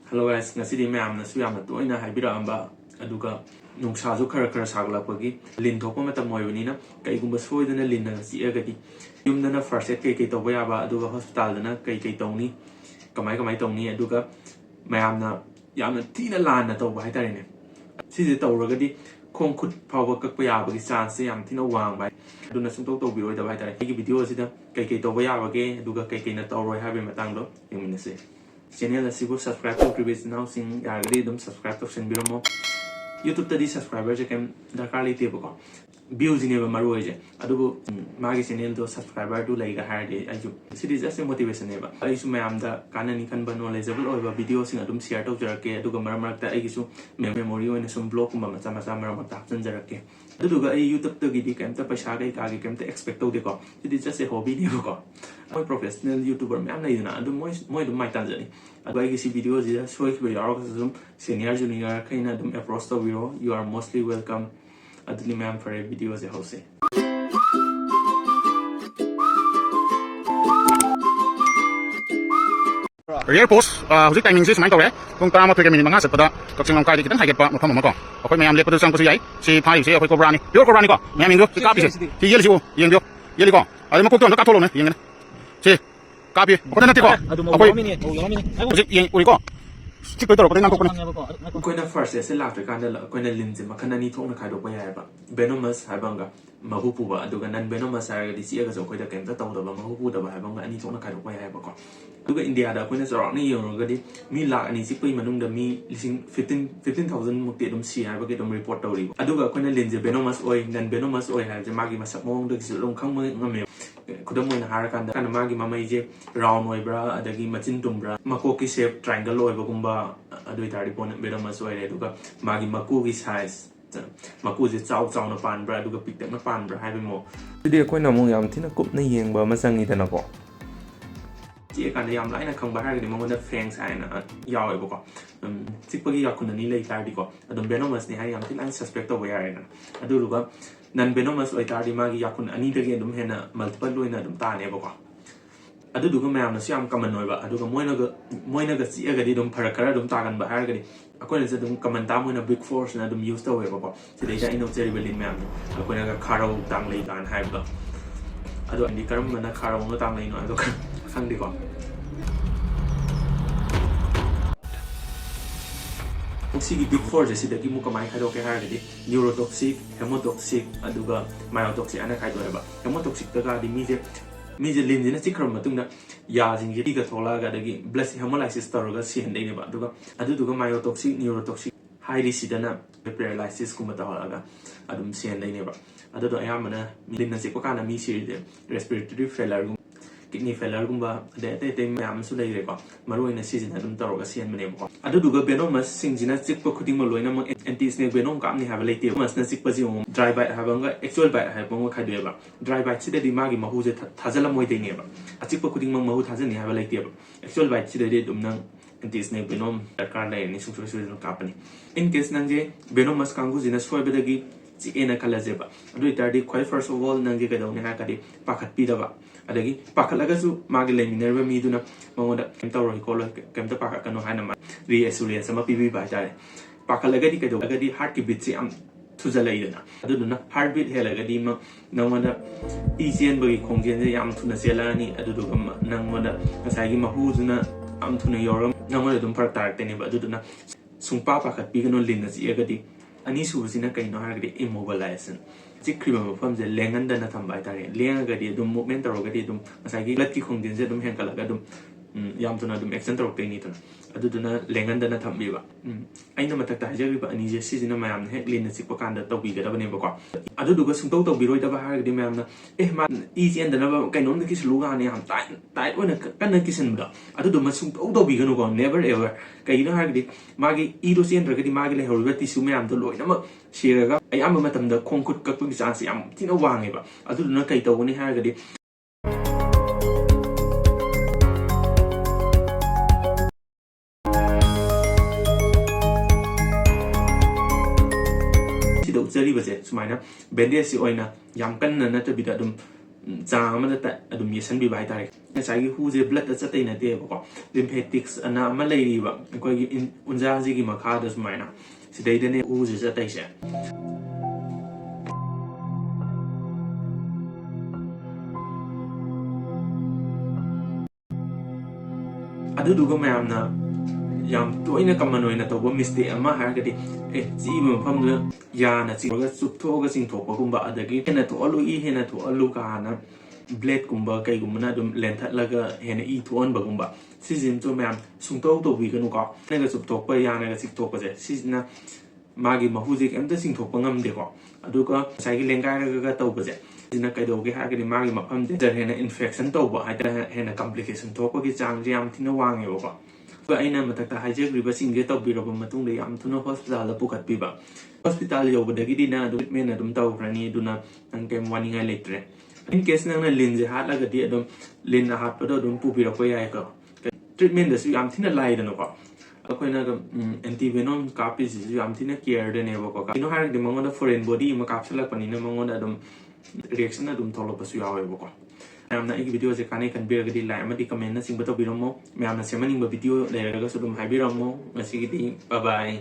Hello guys, ngasi di mayam na suyam na toina haibira amba aduga nungsazu khara saglapagi lin thokpa matam moibani na kaigumba soidana lin na si agadi yumdana first aid kai tawba yaba aduga hospital dana kai tawni kamai tawni aduga mayam na yamna tina lan na tawba haitare ne sisi tawragadi khong khut phawba kakpa yabagi chance yam tina wang bai aduna sungtau tawbiroi da haitare igi video asida kai tawba yabage aduga kai na tawroi habi matang do yumminase channel asibu subscribe to previous now sing yagadi dum subscribe to senbiramo YouTube tadi subscriber je kem darkar leite bako views ne ba maru je adugo magi channel do subscriber do laiga harde aju this just a motivation ne ba ai su mayam da kanani kan ba knowledgeable oiba video sing adum share to jarake aduga marak ta ai gisu memory oina sum blog kuma macha marak ta jan jarake aduga ai YouTube to gidi kem ta paisa kai ka kem ta expect to de ko this just a hobby ne bako moi professional YouTuber mayam lai na adu moi dum mai tan jani aduga ai gisi video je soi ki ba zum senior junior kaina dum approach to biro you are mostly welcome aduni mayam for a video je hose Rear post hujik timing se sumai tawre kung tama thoi minute manga satpada kakching long kai de kitang haiget pa mafam ma ko akoi mayam lekpa sang pasu yai si phai se akoi cobra ni pure cobra ni ko mayam ingo si kapi se ti yeli si yeng dio yeli ko ai ma ko to ka tholo ne yeng ne si kapi ko na ti ko akoi hujik yeng uri ko chik ko to ko na ko na koina first se la to kan da koina linje makana ni thong na khai do pa ya ba venomous habanga mahupu ba aduga nan venomous ha di si aga so koida kem ta taw da ba mahupu da ba habanga ani thong na khai do pa ya ba ko aduga India da koina sorok ni yong ga di mi lakh ani si pui manung da mi lising 15000 mukti dum si ha ba ke dum report taw ri aduga koina linje venomous oi nan venomous oi ha je magi masak mong da si long khang ngame kudam moina har kan da kan magi mamai je round oi bra adagi machin tum bra mako ki shape triangle oi ba gumba adui tari pon venomous oi re aduga magi maku ki size maku je chau chau na pan bra aduga pik tak na pan bra hai mo Today ko na mong yam tina kup na yeng ba masang ita na ko ji kan yam lai na khang ba har ni mo na frank sai na yaw ai ba ko tik pagi ya kun ni lai tar di ko adum venomous ni hai yam tin an suspect over ya na adu ruga nan venomous oi tar di magi ya kun ani de ge dum hena multiple loina dum ta ne ba ko adu duga mayam na siam common oi ba adu ga moina ga si ga di dum pharakara dum ta gan ba har ga di akoi se dum common ta moina big force na dum use to we ba ko se de ja ino cherry belin mayam akoi na ga kharau tang lai gan hai ba adu ani karam na kharau no tang lai no adu sang di ko Oxigi big force se dagi mu kamai khai do ke har ga di neurotoxic hemotoxic aduga myotoxic ana khai do ba hemotoxic ta ga di mi je lim jina chikram matungna ya jing ji ga thola ga dagi blood hemolysis taraga si hendai ne ba aduga aduga myotoxic neurotoxic highly sidana paralysis kuma ta hola adum si hendai ne ba adu ayamana lim na chikpa kana mi si respiratory failure kidney failure gumba de mayam su lai re ko maroi na season adum taraga si hen mane ba aduga venomous sing jina chikpa khuding ma loina ma anti snake venom kam ni have laite mas na chikpa ji dry bite have nga actual bite have mo khai de ba dry bite si de magi mahu je thajala moi de ne ba achikpa khuding ma mahu thajani have laite ba actual bite si de dum nang anti snake venom darkar lai ni su kapani in case nang je venomous kangu jina soi bedagi chi ena khala je ba adu tardi khoi first of all nang je ga dong ne ha ka di pakhat pi da ba adagi pakhalaga su magi le minerva mi duna mongoda kem taw roi ko lo kem ta pakha kanu haina ma reassurance ma pi ba tare pakhalaga di ka do agadi heart ki beat se am thujala idana aduna heart beat helaga di ma nangona ecn bagi khongjen je yam thuna sela ni adu gam nangona ngasai gi mahu juna am thuna yoram nangona dum par tar te ne ba aduna sungpa pakhat pi gano lin na si agadi ani su sina kai no haragadi immobilization chikriba mafam je lengan da na thamba tare lenga gadi dum movement taro gadi dum masai gi lat ki khongdin je dum henkala ga dum yam tuna dum action taro te ni tuna aduduna lengan da na thambi ba aina matak ta hajabi ba ani je si jina mayam he lin na chikpa kan da tobi ga da bane ba ko aduduga sungtau tobi roi da ba haragadi mayam na ma easy and da na ba kai nom da ki slu ga ne ham tai ona kan na kisan ba adudu ma sungtau tobi ga no ko never ever kai no haragadi magi iro sen ragadi magi le horba ti su mayam do loi na ma shiraga ay amba matam da khongkut ka pung chance yam tina wange ba aduduna kai tawni haragadi jari base sumaina bandage si oina yam kan na ta bida dum ꯆꯥꯡ ꯑꯃꯗ ꯑꯗꯨꯝ ꯌꯦꯠꯁꯟꯕꯤꯕ ꯍꯥꯏꯇꯥꯔꯦ ꯉꯁꯥꯏꯒꯤ ꯍꯨꯁꯦ ꯕ꯭ꯂꯗꯇ ꯆꯠꯇꯩ ꯅꯠꯇꯦꯕꯀꯣ ꯂꯤꯝꯐꯦꯇꯤꯛꯁ ꯑꯅ ꯑꯃ ꯂꯩꯔꯤꯕ ꯑꯩꯈꯣꯏꯒꯤ ꯎꯟꯖꯥꯁꯤꯒꯤ ꯃꯈꯥꯗ ꯁꯨꯃꯥꯏꯅ ꯁꯤꯗꯩꯗꯅꯦ ꯍꯨꯁꯦ ꯆꯠꯇꯩꯁꯦ ꯑꯗꯨꯗꯨꯒ ꯃꯌꯥꯝꯅ ꯌꯥꯝ ꯇꯣꯏꯅ ꯀꯃꯟ ꯑꯣꯏꯅ ꯇꯧꯕ ꯃꯤꯁꯇꯦꯛ ꯑꯃ ꯍꯥꯏꯔꯒꯗꯤ ꯆꯤꯕ ꯃꯐꯝꯗꯨꯗ ꯌꯥꯅ ꯆꯤꯡꯊꯣꯛꯑꯒ ꯆꯨꯞꯊꯣꯛꯑꯒ ꯆꯤꯡꯊꯣꯛꯄꯒꯨꯝꯕ ꯑꯗꯒꯤ ꯍꯦꯟꯅ ꯊꯣꯛꯍꯜꯂꯨ ꯏ ꯍꯦꯟꯅ ꯊꯣꯛꯍꯜꯂꯨ ꯀꯥꯅ ꯕ꯭ꯂꯦꯗꯀꯨꯝꯕ ꯀꯩꯒꯨꯝꯕꯅ ꯑꯗꯨꯝ ꯂꯦꯟꯊꯠꯂꯒ ꯍꯦꯟꯅ ꯏ ꯊꯣꯛꯍꯟꯕꯒꯨꯝꯕ ꯁꯤꯁꯤꯃꯁꯨ ꯃꯌꯥꯝ ꯁꯨꯡꯇꯧ ꯇꯧꯕꯤꯒꯅꯨꯀꯣ ꯅꯪꯒ ꯆꯨꯞꯊꯣꯛꯄ ꯌꯥꯅꯒ ꯆꯤꯡꯊꯣꯛꯄꯁꯦ ꯁꯤꯁꯤꯅ ꯃꯥꯒꯤ ꯃꯍꯨꯁꯦ ꯀꯩꯝꯇ ꯆꯤꯡꯊꯣꯛꯄ ꯉꯝꯗꯦꯀꯣ ꯑꯗꯨꯒ ꯉꯁꯥꯏꯒꯤ ꯂꯦꯡꯒꯥꯏꯔꯒ ꯇꯧꯕꯁꯦ ꯁꯤꯅ ꯀꯩꯗꯧꯒꯦ ꯍꯥꯏꯔꯒꯗꯤ ꯃꯥꯒꯤ ꯃꯐꯝꯁꯦ ꯍꯦꯟꯅ ꯏꯟꯐꯦꯛꯁꯟ ꯇꯧꯕ ꯍꯥꯏꯇꯥꯔꯦ ꯍꯦꯟꯅ ꯀꯝꯄ꯭ꯂꯤꯀꯦꯁꯟ ꯊꯣꯛꯄꯒꯤ ꯆꯥꯡꯁꯦ ꯌꯥꯝ ꯊꯤꯅ ꯋꯥꯡꯉꯦꯕꯀꯣ ꯑꯩꯅ ꯃꯊꯛꯇ ꯍꯥꯏꯖꯈ꯭ꯔꯤꯕꯁꯤꯡꯁꯦ ꯇꯧꯕꯤꯔꯕ ꯃꯇꯨꯡꯗ ꯌꯥꯝ ꯊꯨꯅ ꯍꯣꯁꯄꯤꯇꯥꯜꯗ ꯄꯨꯈꯠꯄꯤꯕ ꯍꯣꯁꯄꯤꯇꯥꯜ ꯌꯧꯕꯗꯒꯤꯗꯤ ꯅꯪ ꯑꯗꯨꯝ ꯇ꯭ꯔꯤꯠꯃꯦꯟ ꯑꯗꯨꯝ ꯇꯧꯈ꯭ꯔꯅꯤ ꯑꯗꯨꯅ ꯅꯪ ꯀꯩꯝ ꯋꯥꯅꯤꯡꯉꯥꯏ ꯂꯩꯇ꯭ꯔꯦ ꯏꯟ ꯀꯦꯁ ꯅꯪꯅ ꯂꯤꯟꯁꯦ ꯍꯥꯠꯂꯒꯗꯤ ꯑꯗꯨꯝ ꯂꯤꯟ ꯍꯥꯠꯄꯗꯣ ꯑꯗꯨꯝ ꯄꯨꯕꯤꯔꯛꯄ ꯌꯥꯏꯀꯣ ꯇ꯭ꯔꯤꯠꯃꯦꯟꯗꯁꯨ ꯌꯥꯝ ꯊꯤꯅ ꯂꯥꯏꯗꯅꯀꯣ ꯑꯩꯈꯣꯏꯅ ꯑꯦꯟꯇꯤꯚꯦꯅꯣꯝ ꯀꯥꯞꯄꯤꯁꯤꯁꯨ ꯌꯥꯝ ꯊꯤꯅ ꯀꯦꯌꯔꯗꯅꯦꯕꯀꯣ ꯀꯩꯅꯣ ꯍꯥꯏꯔꯒꯗꯤ ꯃꯉꯣꯟꯗ ꯐꯣꯔꯦꯟ ꯕꯣꯗꯤ ꯑꯃ ꯀꯥꯞꯁꯤꯜꯂꯛꯄꯅꯤꯅ ꯃꯉꯣꯟꯗ ꯑꯗꯨꯝ ꯔꯤꯌꯦꯛꯁꯟ ꯑꯗꯨꯝ ꯊꯣꯛꯂꯛꯄꯁꯨ ꯌꯥꯎꯋꯦꯕꯀꯣ ꯃꯌꯥꯝꯅ ꯑꯩꯒꯤ ꯚꯤꯗꯤꯑꯣꯁꯦ ꯀꯥꯟꯅꯩ ꯈꯟꯕꯤꯔꯒꯗꯤ ꯂꯥꯏꯛ ꯑꯃꯗꯤ ꯀꯃꯦꯟꯅꯆꯤꯡꯕ ꯇꯧꯕꯤꯔꯝꯃꯣ ꯃꯌꯥꯝꯅ ꯁꯦꯝꯍꯟꯅꯤꯡꯕ ꯚꯤꯗꯤꯑꯣ ꯂꯩꯔꯒꯁꯨ ꯑꯗꯨꯝ ꯍꯥꯏꯕꯤꯔꯝꯃꯣ ꯉꯁꯤꯒꯤꯗꯤ ꯕꯥꯏ ꯕꯥꯏ